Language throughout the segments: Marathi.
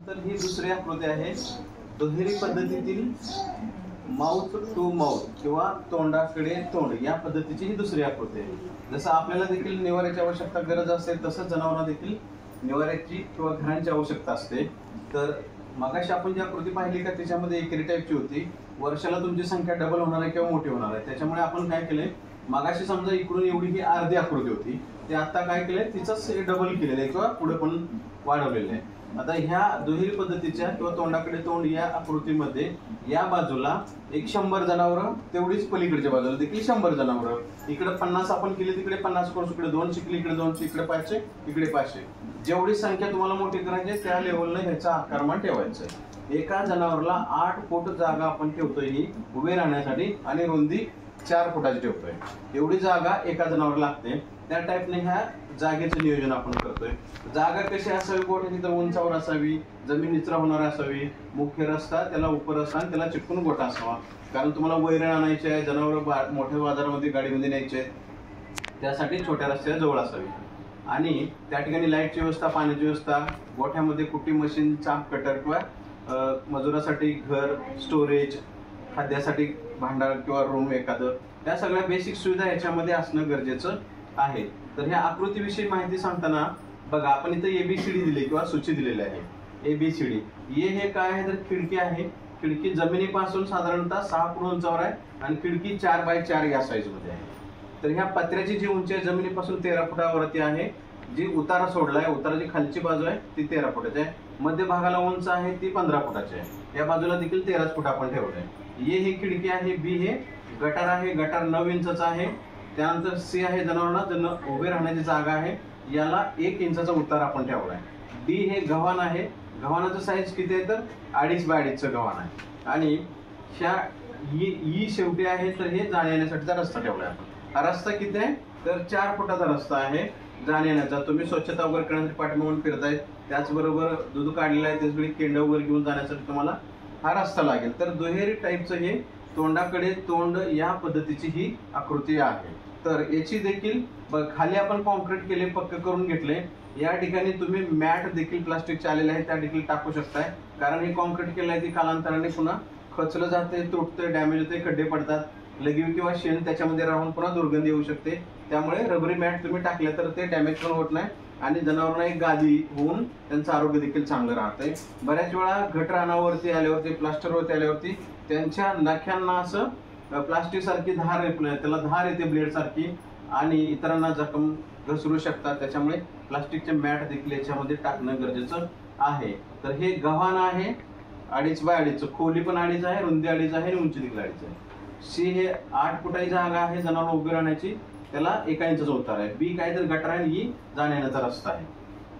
तर ही दुसरी आकृती आहे दुहेरी पद्धतीतील माउथ टू माउथ किंवा तोंडाकडे तोंड या पद्धतीची ही दुसरी आकृती आहे। जसं आपल्याला देखील निवाऱ्याची आवश्यकता गरज असते तसंच जनावरांना देखील निवाऱ्याची किंवा घरांची आवश्यकता असते। तर मगाशी आपण जी आकृती पाहिली का त्याच्यामध्ये एकेरी टाईपची होती, वर्षाला तुमची संख्या डबल होणार आहे किंवा मोठी होणार आहे, त्याच्यामुळे आपण काय केले, मगाशी समजा इकडून एवढी ही अर्धी आकृती होती ते आता काय केलंय तिचंच डबल केलेलं आहे किंवा पुढे पण वाढवलेलं आहे। आता ह्या दुहेरी पद्धतीच्या किंवा तोंडाकडे तोंड या आकृतीमध्ये या बाजूला 100 जनावरं, तेवढीच पलीकडच्या बाजूला देखील 100 जनावरं, इकडे 50 आपण केली तिकडे 50 करू, इकडे 2 शिकली इकडे 200, इकडे 500 इकडे 500, जेवढी संख्या तुम्हाला मोठी करायची त्या लेवलला ह्याचा आकारमान ठेवायचं आहे। एका जनावराला 8 फूट जागा आपण ठेवतोय ही उभे राहण्यासाठी आणि रुंदी 4 फुटाची ठेवतोय, एवढी जागा एका जनावराला लागते। त्या टाईपने ह्या जागेचं नियोजन आपण करतोय। जागा कशी असावी, गोठ्याची तर उंचावर असावी, जमीन निचरा होणार असावी, मुख्य रस्ता त्याला उपर रस्ता आणि त्याला चिटकून गोठा असावा, कारण तुम्हाला वैरण आणायचे आहे, जनावर मोठ्या बाजारामध्ये गाडीमध्ये न्यायचे आहेत, त्यासाठी छोट्या रस्त्याच्या जवळ असावी। आणि त्या ठिकाणी लाईटची व्यवस्था, पाण्याची व्यवस्था, गोठ्यामध्ये कुट्टी मशीन, चाप कटर किंवा मजुरासाठी घर, स्टोरेज, खाद्यासाठी भांडार किंवा रूम एखादं, या सगळ्या बेसिक सुविधा याच्यामध्ये असणं गरजेचं आहे। तर ह्या आकृतीविषयी माहिती सांगताना बघा, आपण इथे एबीसीडी दिली किंवा सूची दिलेली आहे। एबीसीडी ए हे काय आहे तर खिडकी आहे, खिडकी जमिनीपासून साधारणतः 6 फूट उंचावर आहे आणि खिडकी 4 बाय 4 या साईज मध्ये आहे। तर ह्या पत्र्याची जी उंची आहे जमिनीपासून 13 फुटावरती आहे, जी उतारा सोडलाय, उताराची खालची बाजू आहे ती 13 फुटाची आहे, मध्य भागाला उंच आहे ती 15 फुटाची आहे, या बाजूला देखील 13 फूट आपण ठेवलंय। ए ही खिडकी आहे, बी हे गटार आहे, गटार 9 इंचाचा आहे, त्यानंतर सी आहे जनावरांना उभे राहण्याची जागा आहे, याला 1 इंचाचा उतार आपण ठेवलाय। डी हे गव्हाण आहे, गव्हाणाचं साईज किती आहे तर 2.5 बाय 2.5चं गव्हाण आहे। आणि ह्या ई शेवटी आहे तर हे जाण्या येण्यासाठीचा रस्ता ठेवलाय आपण। हा रस्ता किती आहे तर 4 फुटाचा रस्ता आहे जाण्या येण्याचा। तुम्ही स्वच्छता वगैरे करण्यासाठी पाठीमागून फिरताय, त्याचबरोबर दूध काढलेलं आहे त्याचवेळी केंड वगैरे घेऊन जाण्यासाठी तुम्हाला हा रस्ता लागेल। तर दुहेरी टाईपचं हे तोंडाकडे तोंड या पद्धतीची ही आकृती आहे। तर याची देखील खाली आपण कॉन्क्रीट केले, पक्क करून घेतले, या ठिकाणी तुम्ही मॅट देखील प्लास्टिकचे आलेले आहे त्या देखील टाकू शकताय, कारण हे कॉन्क्रीट केलं आहे ती कालांतराने पुन्हा खचलं जाते, तुटते, डॅमेज होते, खड्डे पडतात, लघवी किंवा शेण त्याच्यामध्ये राहून पुन्हा दुर्गंधी येऊ शकते, त्यामुळे रबरी मॅट तुम्ही टाकले तर ते डॅमेज पण होत नाही आणि जनावरांना एक गादी होऊन त्यांचं आरोग्य देखील चांगलं राहतंय। बऱ्याच वेळा घटरानावरती आल्यावरती, प्लास्टरवरती आल्यावरती त्यांच्या नख्यांना असं प्लास्टिक सारखी धार येत नाही, त्याला धार येते ब्लेड सारखी आणि इतरांना जखम घसरू शकतात, त्याच्यामुळे प्लास्टिकचे मॅट देखील याच्यामध्ये टाकणं गरजेचं आहे। तर हे गव्हाण आहे 2.5 बाय 2.5चं, खोली पण 2.5 आहे, रुंदी 2.5 आहे आणि उंची देखील 2.5 आहे। सी हे 8 फुटाची जागा आहे जनावर उभी राहण्याची, त्याला 1 इंचाचा उतार आहे। बी काय तर गटार आहे, ई जाण्या येण्याचा रस्ता आहे।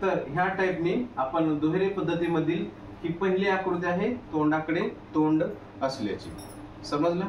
तर ह्या टाईपने आपण दुहेरी पद्धतीमधील ही पहिली आकृती आहे तोंडाकडे तोंड असल्याची। समजलं?